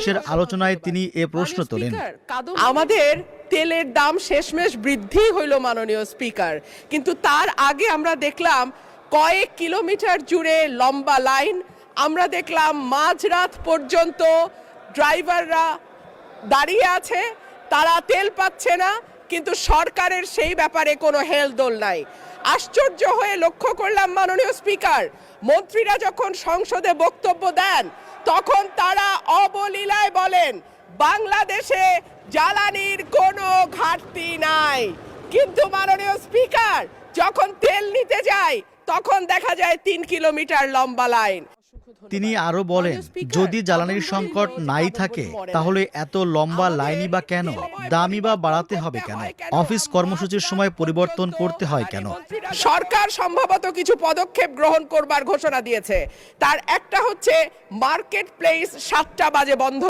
সমাবেশের আলোচনায় তিনি এ প্রশ্ন তোলেন। আমাদের তেলের দাম শেষমেশ বৃদ্ধি হইল মাননীয় স্পিকার, কিন্তু তার আগে আমরা দেখলাম কয়েক কিলোমিটার জুড়ে লম্বা লাইন। আমরা দেখলাম মাঝরাত পর্যন্ত ড্রাইভাররা দাঁড়িয়ে আছে, তারা তেল পাচ্ছে না, কিন্তু সরকারের সেই ব্যাপারে কোনো হেলদোল নাই। আশ্চর্য হয়ে লক্ষ্য করলাম মাননীয় স্পিকার, মন্ত্রীরা যখন সংসদে বক্তব্য দেন তখন তারা অবলীলায় বলেন বাংলাদেশে জ্বালানির কোনো ঘাটতি নাই, কিন্তু মাননীয় স্পিকার যখন তেল নিতে যায় তখন দেখা যায় 3 কিলোমিটার লম্বা লাইন। তিনি আরো বলেন, যদি জ্বালানির সংকট নাই থাকে তাহলে এত লম্বা লাইনই বা কেন, দামই বা বাড়াতে হবে কেন, অফিস কর্মসূচির সময় পরিবর্তন করতে হয় কেন? সরকার সম্ভবত কিছু পদক্ষেপ গ্রহণ করবার ঘোষণা দিয়েছে। তার একটা হচ্ছে মার্কেট প্লেস 7টা বাজে বন্ধ